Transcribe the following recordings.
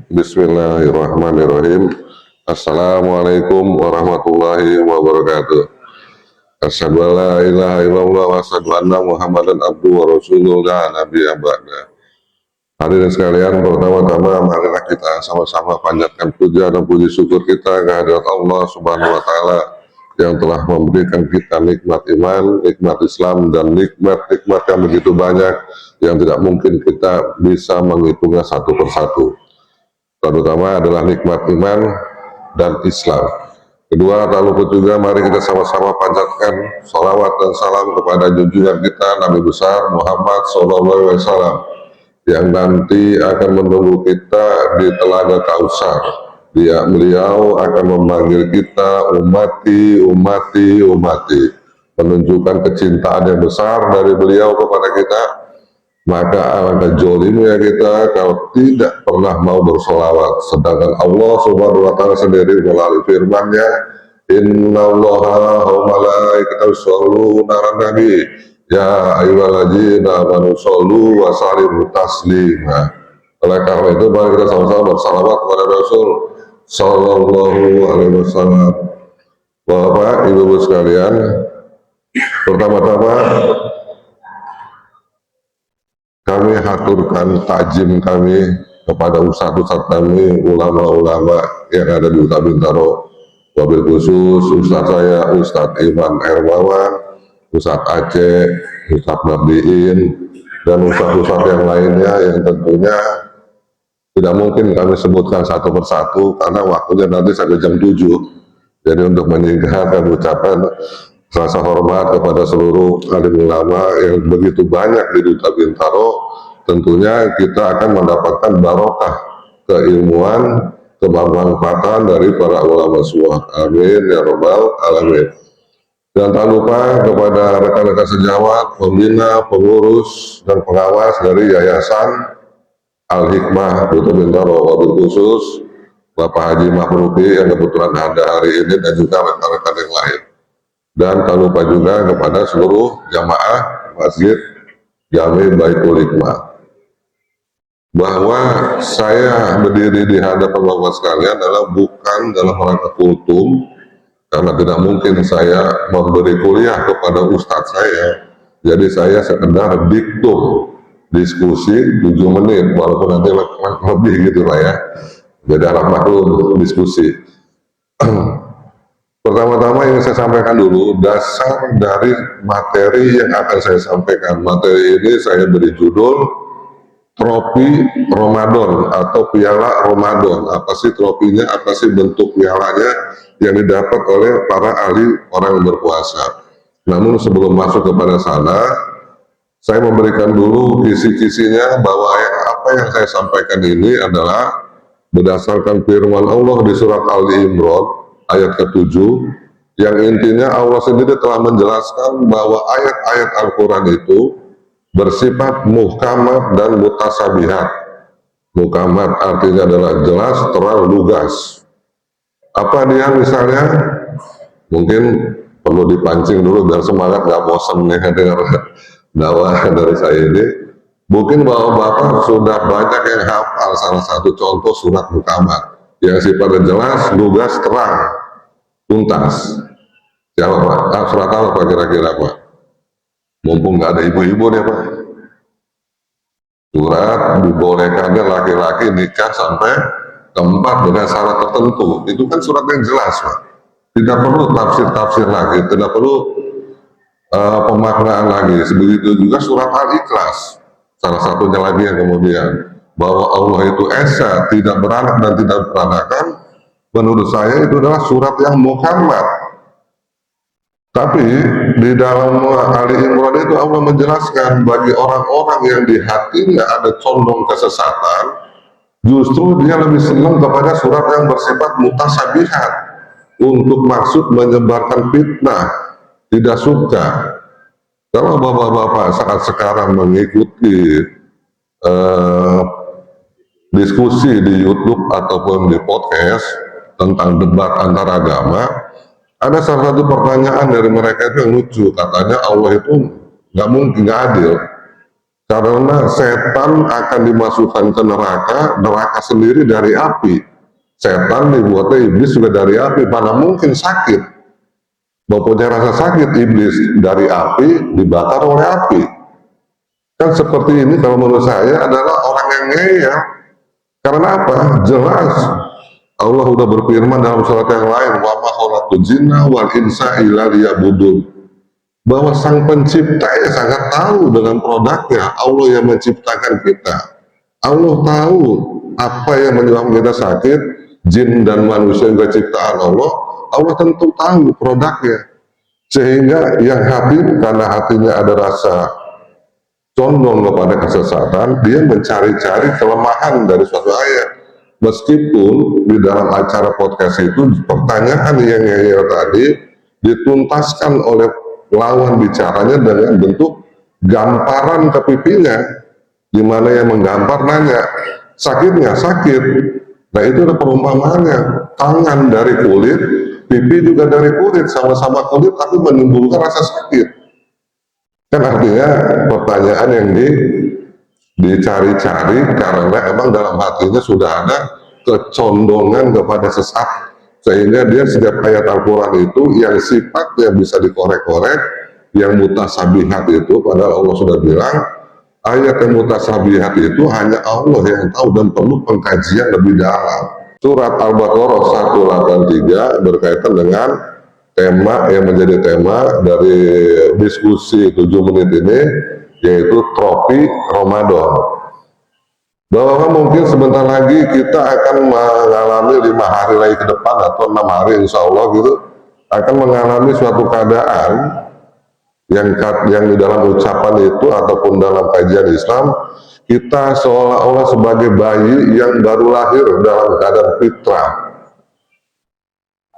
Bismillahirrahmanirrahim. Assalamualaikum warahmatullahi wabarakatuh. Asyhadu an la ilaha illallah wa asyhadu anna Muhammadan abduhu wa rasuluhu la nabiyya ba'da. Hadirin sekalian, pertama-tama marilah kita sama-sama panjatkan puja dan puji syukur kita kehadirat Allah Subhanahu wa taala yang telah memberikan kita nikmat iman, nikmat Islam, dan nikmat-nikmat yang begitu banyak yang tidak mungkin kita bisa menghitungnya satu persatu. Terutama adalah nikmat iman dan Islam. Kedua, tak lupa juga mari kita sama-sama panjatkan salawat dan salam kepada junjungan kita Nabi besar Muhammad SAW yang nanti akan menunggu kita di Telaga Kausar. Beliau akan memanggil kita umati, umati, umati, menunjukkan kecintaan yang besar dari beliau kepada kita. Maka alangkah jolimnya kita kalau tidak pernah mau bersolawat, sedangkan Allah Subhanahu wa taala sendiri melalui firman-Nya, innallaha wa malaikatahu yusholluna 'alan nabi ya ayyuhalladzina amanu shollu wa sallimu taslima. Oleh karena itu mari kita sama-sama bersalawat kepada Rasul sallallahu alaihi wasallam. Bapak Ibu sekalian, pertama-tama kami haturkan takjim kami kepada ustadz-ustadz kami, ulama-ulama yang ada di Kota Bintaro. Wabil khusus ustadz saya, Ustadz Iman Hermawan, Ustadz Aceh, Ustadz Nabiin, dan ustadz-ustadz yang lainnya yang tentunya tidak mungkin kami sebutkan satu persatu karena waktunya nanti sampai jam 7. Jadi untuk menyingkatkan ucapan rasa hormat kepada seluruh alim ulama yang begitu banyak di Duta Bintaro, tentunya kita akan mendapatkan barokah keilmuan, kebermanfaatan dari para ulama semua. Amin ya robbal alamin. Dan tak lupa kepada rekan-rekan sejawat, pembina, pengurus, dan pengawas dari Yayasan Al-Hikmah Duta Bintaro, wabil khusus Bapak Haji Mahruki yang kebetulan ada hari ini dan juga rekan-rekan yang lain. Dan tak lupa juga kepada seluruh jamaah Masjid Jami Baitul Hikmah, bahwa saya berdiri di hadapan Bapak sekalian adalah bukan dalam rangka kultum, karena tidak mungkin saya memberi kuliah kepada ustadz saya. Jadi saya sekedar diktum diskusi 7 menit, walaupun nanti lebih gitu lah ya. Jadi anak maklum diskusi. Pertama-tama yang saya sampaikan dulu dasar dari materi yang akan saya sampaikan. Materi ini saya beri judul trofi Ramadan atau piala Ramadan. Apa sih trofinya, apa sih bentuk pialanya yang didapat oleh para ahli orang yang berpuasa. Namun sebelum masuk kepada sana, saya memberikan dulu kisi-kisinya bahwa apa yang saya sampaikan ini adalah berdasarkan firman Allah di surat Ali Imran ayat ke-7, yang intinya Allah sendiri telah menjelaskan bahwa ayat-ayat Al-Quran itu bersifat muhkamat dan mutasabihat. Muhkamat artinya adalah jelas, terang, lugas. Apa dia misalnya? Mungkin perlu dipancing dulu biar semangat, gak bosan nih dengar dakwah dari saya ini. Mungkin bahwa Bapak sudah banyak yang hafal salah satu contoh surat muhkamat yang sifatnya jelas, lugas, terang, tuntas. Siapa Pak? Surat apa kira-kira Pak? Mumpung nggak ada ibu-ibu nih Pak. Surat dibolehkannya laki-laki nikah sampai keempat dengan syarat tertentu. Itu kan surat yang jelas Pak. Tidak perlu tafsir-tafsir lagi, tidak perlu pemaknaan lagi. Begitu juga surat Al-Ikhlas. Salah satunya lagi yang kemudian bahwa Allah itu esa, tidak beranak dan tidak beranakan, menurut saya itu adalah surat yang muhkamat. Tapi di dalam Ali Imran itu Allah menjelaskan bagi orang-orang yang di hatinya ada condong kesesatan, justru dia lebih senang kepada surat yang bersifat mutasabihat untuk maksud menyebarkan fitnah, tidak suka. Kalau bapak-bapak saat sekarang mengikuti diskusi di YouTube ataupun di podcast tentang debat antar agama, ada salah satu pertanyaan dari mereka itu yang lucu. Katanya Allah itu nggak mungkin, nggak adil. Karena setan akan dimasukkan ke neraka, neraka sendiri dari api. Setan dibuatnya iblis juga dari api, mana mungkin sakit. Mempunyai rasa sakit, iblis dari api dibakar oleh api. Kan seperti ini kalau menurut saya adalah orang yang ngeyel. Karena apa? Jelas Allah sudah berfirman dalam surat yang lain, wa ma khalaqtul jinna wal insa illa liya'budun, bahwa sang pencipta ya sangat tahu dengan produknya. Allah yang menciptakan kita, Allah tahu apa yang menyebabkan kita sakit. Jin dan manusia juga ciptaan Allah, Allah tentu tahu produknya. Sehingga yang hadir karena hatinya ada rasa condong kepada kesesatan, dia mencari-cari kelemahan dari suatu ayat. Meskipun di dalam acara podcast itu pertanyaan yang ngeyel tadi dituntaskan oleh lawan bicaranya dengan bentuk gamparan ke pipinya, di mana yang menggampar nanya, sakit nggak? Sakit. Nah itu ada perumpamaannya, tangan dari kulit, pipi juga dari kulit, sama-sama kulit tapi menimbulkan rasa sakit. Kan artinya pertanyaan yang dicari-cari karena emang dalam hatinya sudah ada kecondongan kepada sesat, sehingga dia setiap ayat Al-Quran itu yang sifatnya bisa dikorek-korek, yang mutasabihat itu, padahal Allah sudah bilang ayat yang mutasabihat itu hanya Allah yang tahu dan perlu pengkajian lebih dalam. Surat Al-Baqarah 183 berkaitan dengan tema yang menjadi tema dari diskusi 7 menit ini, yaitu trofi Ramadan. Bahwa mungkin sebentar lagi kita akan mengalami 5 hari lagi ke depan atau 6 hari insya Allah gitu, akan mengalami suatu keadaan yang di dalam ucapan itu ataupun dalam kajian Islam, kita seolah-olah sebagai bayi yang baru lahir dalam keadaan fitrah,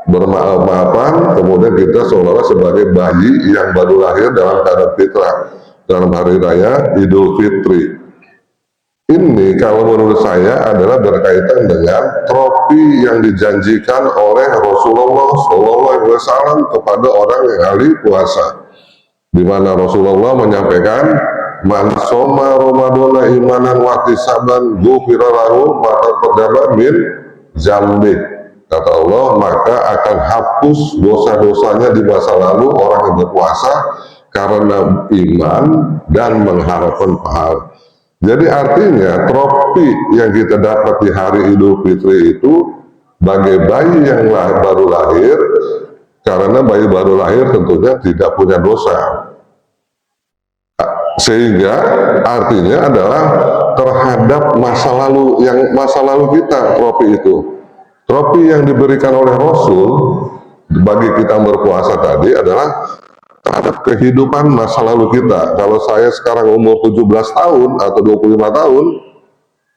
bermaaf-maafan, kemudian kita seolah-olah sebagai bayi yang baru lahir dalam keadaan fitrah dalam hari raya Idul Fitri. Ini kalau menurut saya adalah berkaitan dengan trofi yang dijanjikan oleh Rasulullah SAW kepada orang yang ahli puasa, di mana Rasulullah menyampaikan, man soma Ramadana imanan wa ihtisaban ghufira lahu ma taqaddama min dzambi. Kata Allah, maka akan hapus dosa-dosanya di masa lalu orang yang berpuasa karena iman dan mengharapkan pahala. Jadi artinya trofi yang kita dapat di hari Idul Fitri itu bagai bayi yang baru lahir, karena bayi baru lahir tentunya tidak punya dosa. Sehingga artinya adalah terhadap masa lalu kita, trofi itu. Trofi yang diberikan oleh Rasul bagi kita berpuasa tadi adalah terhadap kehidupan masa lalu kita. Kalau saya sekarang umur 17 tahun atau 25 tahun,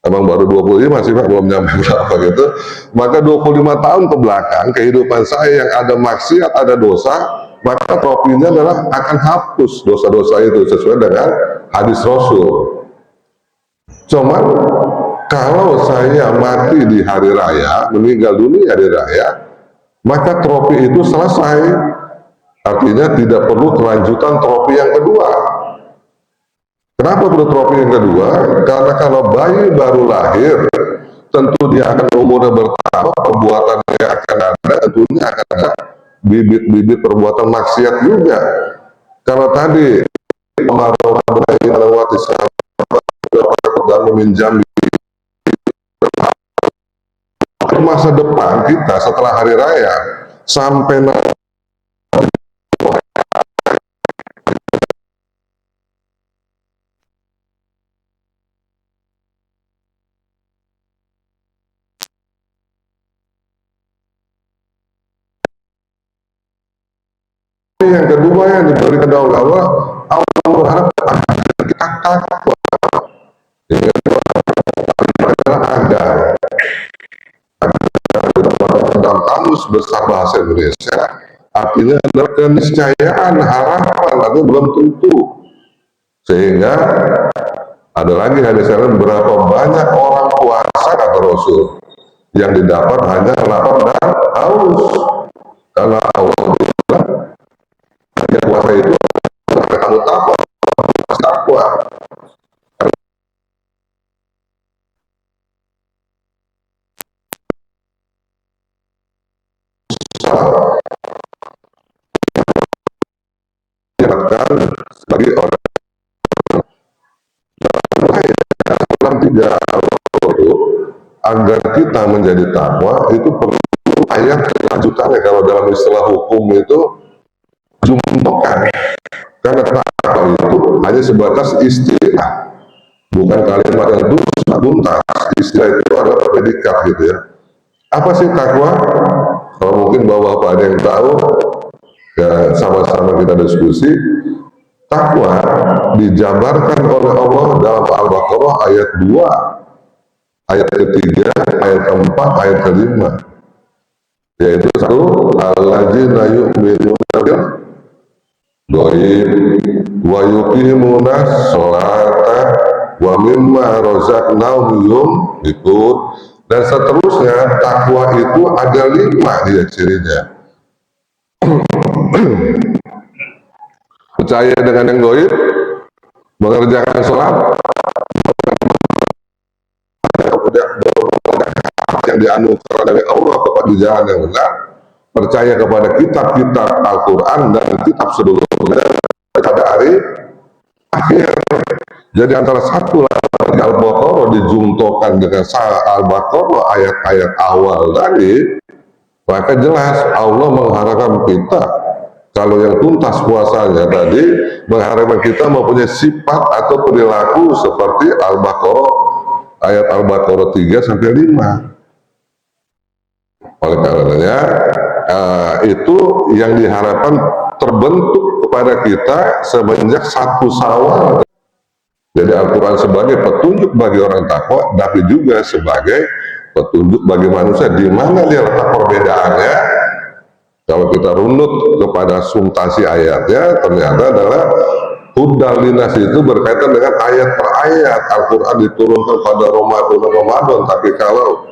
emang baru 25 sih Pak, belum nyampe berapa gitu, maka 25 tahun ke belakang kehidupan saya yang ada maksiat, ada dosa, maka trofinya adalah akan hapus dosa-dosa itu sesuai dengan hadis Rasul. Cuman kalau saya mati di hari raya, meninggal dunia di raya, maka trofi itu selesai. Artinya tidak perlu kelanjutan trofi yang kedua. Kenapa perlu trofi yang kedua? Karena kalau bayi baru lahir, tentu dia akan umurnya bertambah, perbuatannya akan ada, tentunya akan ada bibit-bibit perbuatan maksiat juga. Kalau tadi dan meminjam masa depan kita setelah hari raya sampai yang kedua yang diberikan oleh Allah, Allah berharap kita takwa. Yang kedua adalah agar dalam kamus besar bahasa Indonesia artinya adalah keniscayaan, harapan, tapi belum tentu. Sehingga ada lagi hadis yang berapa banyak orang puasa kata Rasul yang didapat hanya lapar dan haus, karena Allah bilang ya puasa itu sampai kamu takut bagi orang tidak itu, agar kita menjadi takwa itu perlu ayat lanjutannya. Kalau dalam istilah hukum itu jumtokan, karena takwa itu hanya sebatas istilah, bukan kalimat yang tuntas. Istilah itu adalah predikat gitu ya. Apa sih takwa? Kalau mungkin bapak-bapak ada yang tahu, ya sama-sama kita diskusi. Takwa dijabarkan oleh Allah dalam Al-Baqarah ayat 2, ayat ketiga, ayat keempat, ayat kelima, yaitu satu, alladzina yu'minuna bil ghaib wa yuqimuna sholata wa mimma razaqnahum yunfiqun, dan seterusnya. Takwa itu ada 5 dia cirinya. Percaya dengan yang gaib, mengerjakan sholat, yang dianugerahkan dari Allah kepada jalan yang benar, percaya kepada kitab-kitab Al-Quran dan kitab sebelumnya pada hari akhir. Jadi antara satu lagi Al-Baqarah dijungtokan dengan Al-Baqarah ayat-ayat awal tadi, maka jelas Allah mengharapkan kita, kalau yang tuntas puasanya tadi, mengharapkan kita mempunyai sifat atau perilaku seperti Al-Baqarah, ayat Al-Baqarah 3 sampai 5. Oleh karenanya itu yang diharapkan terbentuk kepada kita semenjak 1 Syawal. Jadi Al-Quran sebagai petunjuk bagi orang takwa, tapi juga sebagai petunjuk bagi manusia. Di mana dia letak perbedaannya? Kalau kita runut kepada substansi ayatnya, ternyata adalah hudal linas itu berkaitan dengan ayat per ayat. Al-Quran diturunkan pada Ramadan, tapi kalau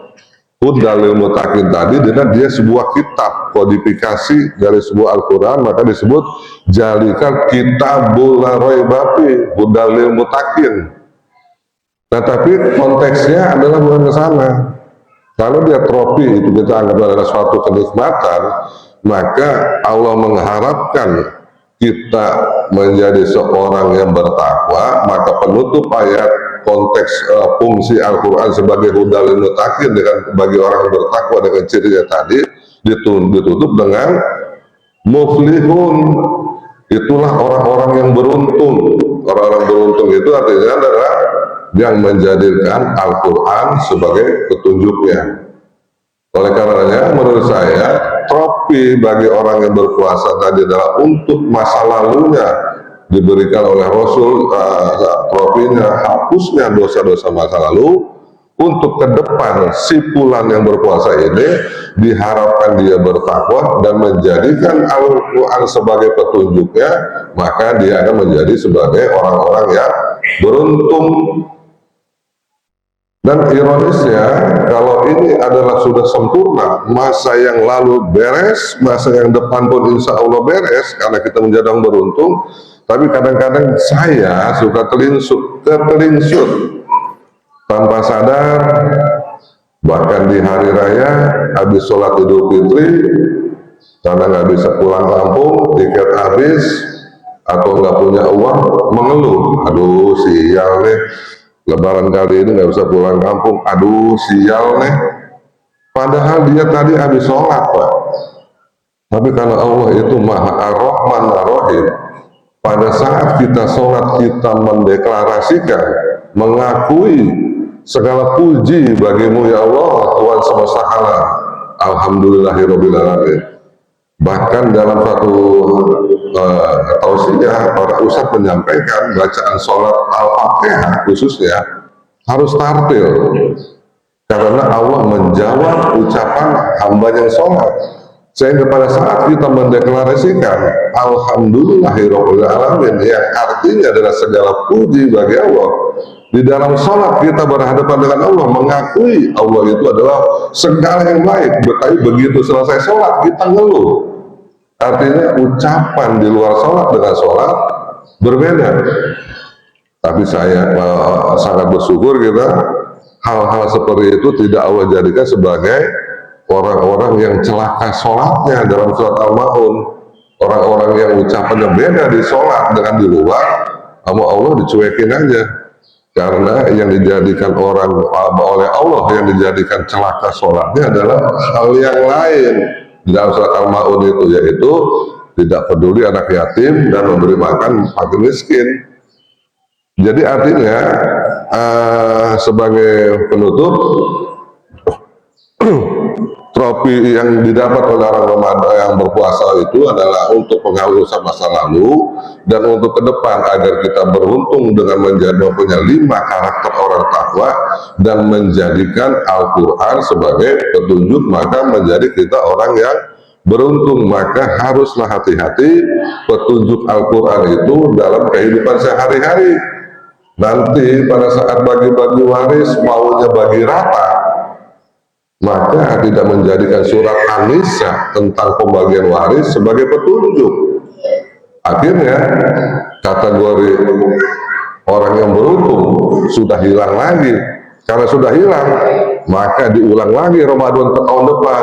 hudal lil muttaqin tadi, dia sebuah kitab kodifikasi dari sebuah Al-Quran, maka disebut jalikan kitabul la raiba fi hudal lil muttaqin. Nah, tapi konteksnya adalah bukan ke sana. Kalau dia trofi itu kita anggap adalah suatu kenikmatan, maka Allah mengharapkan kita menjadi seorang yang bertakwa. Maka penutup ayat konteks fungsi Al-Quran sebagai hudal lil muttaqin dengan bagi orang yang bertakwa dengan cirinya tadi ditutup dengan muflihun, itulah orang-orang yang beruntung. Orang-orang beruntung itu artinya adalah yang menjadikan Al-Quran sebagai petunjuknya. Oleh karenanya menurut saya trofi bagi orang yang berpuasa tadi adalah untuk masa lalunya diberikan oleh Rasul, trofinya hapusnya dosa-dosa masa lalu. Untuk ke depan si fulan yang berpuasa ini diharapkan dia bertakwa dan menjadikan Al-Quran sebagai petunjuknya, maka dia akan menjadi sebagai orang-orang yang beruntung. Dan ironisnya, kalau ini adalah sudah sempurna, masa yang lalu beres, masa yang depan pun insya Allah beres, karena kita menjadi orang beruntung. Tapi kadang-kadang saya suka terlinsut tanpa sadar, bahkan di hari raya, habis sholat Idul Fitri, karena nggak bisa pulang kampung, tiket habis, atau nggak punya uang, mengeluh, aduh sial nih, Lebaran kali ini nggak bisa pulang kampung, aduh sial nih. Padahal dia tadi habis sholat, Pak. Tapi karena Allah itu Maha Ar-Rahman Ar-Rahim, pada saat kita sholat kita mendeklarasikan, mengakui segala puji bagimu ya Allah, Tuhan semesta alam, alhamdulillahirabbil alamin. Bahkan dalam satu tausiah para ustaz menyampaikan bacaan sholat Al-Fatihah khususnya harus tartil, karena Allah menjawab ucapan hamba yang sholat. Sehingga pada saat kita mendeklarasikan alhamdulillahirabbil alamin, yang artinya adalah segala puji bagi Allah, di dalam sholat kita berhadapan dengan Allah, mengakui Allah itu adalah segala yang baik. Tapi begitu selesai sholat kita ngeluh. Artinya ucapan di luar sholat dengan sholat berbeda. Tapi saya sangat bersyukur kita hal-hal seperti itu tidak Allah jadikan sebagai orang-orang yang celaka sholatnya dalam surat Al-Ma'un. orang-orang yang ucapannya beda di sholat dengan di luar, sama Allah dicuekin aja. Karena yang dijadikan orang oleh Allah, yang dijadikan celaka sholatnya adalah hal yang lain. Di dalam surat Al-Ma'un itu, yaitu tidak peduli anak yatim dan memberi makan fakir miskin. Jadi artinya sebagai penutup, trofi yang didapat oleh orang Ramadan yang berpuasa itu adalah untuk penghalusan masa lalu dan untuk ke depan, agar kita beruntung dengan mempunyai 5 karakter orang takwa dan menjadikan Al-Quran sebagai petunjuk, maka menjadi kita orang yang beruntung. Maka haruslah hati-hati petunjuk Al-Quran itu dalam kehidupan sehari-hari. Nanti pada saat bagi-bagi waris maunya bagi rata, maka tidak menjadikan surat An-Nisa tentang pembagian waris sebagai petunjuk. Akhirnya kategori orang yang beruntung sudah hilang lagi. Karena sudah hilang, maka diulang lagi Ramadan tahun depan.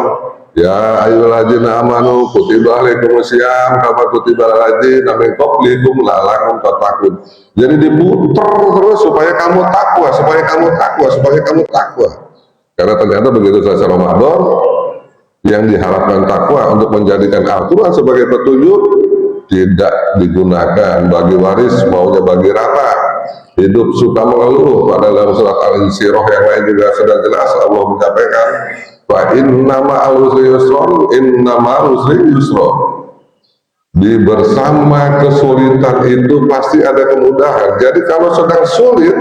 Ya ayyuhalladzina amanu kutiba alaikumusiyam kama kutiba alal ladzina min qablikum la'allakum tattaqun. Jadi diputar terus supaya kamu takwa, supaya kamu takwa, supaya kamu takwa. Karena ternyata begitu selesai Ramadan, yang diharapkan takwa untuk menjadikan Al-Quran sebagai petunjuk tidak digunakan, bagi waris maunya bagi rata, hidup suka mengeluh. Pada dalam surat Al-Insyirah yang lain juga sudah jelas Allah menyampaikan, fa inna ma'al usri yusra, inna ma'al usri yusra. Di bersama kesulitan itu pasti ada kemudahan. Jadi kalau sedang sulit,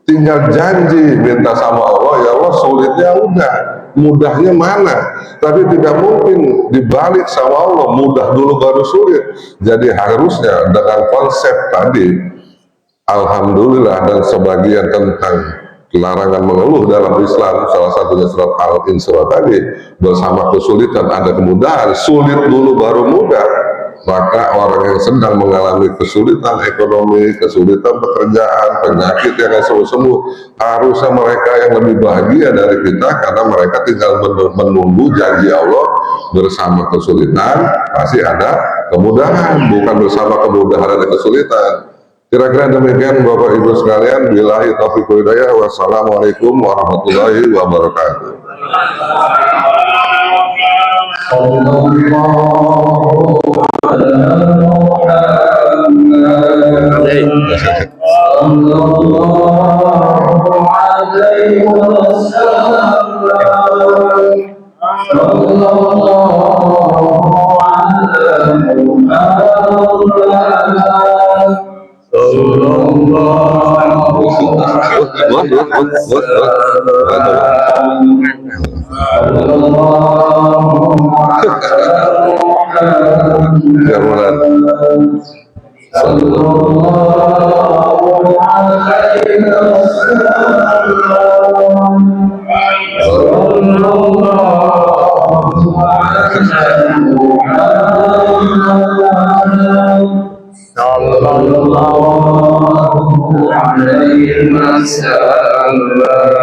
tinggal janji minta sama Allah, ya Allah sulitnya udah, mudahnya mana? Tapi tidak mungkin dibalik sama Allah, mudah dulu baru sulit. Jadi harusnya dengan konsep tadi, alhamdulillah, dan sebagian tentang larangan mengeluh dalam Islam, salah satunya surat Al-Insyirah tadi, bersama kesulitan ada kemudahan. Sulit dulu baru mudah. Maka orang yang sedang mengalami kesulitan ekonomi, kesulitan pekerjaan, penyakit yang sembuh-sembuh, harusnya mereka yang lebih bahagia dari kita, karena mereka tinggal menunggu janji Allah. Bersama kesulitan pasti ada kemudahan, bukan bersama kemudahan ada kesulitan. Kira-kira demikian Bapak Ibu sekalian. Billahi taufiq wal hidayah. Wassalamualaikum warahmatullahi wabarakatuh. Sallallahu alaihi wasallam.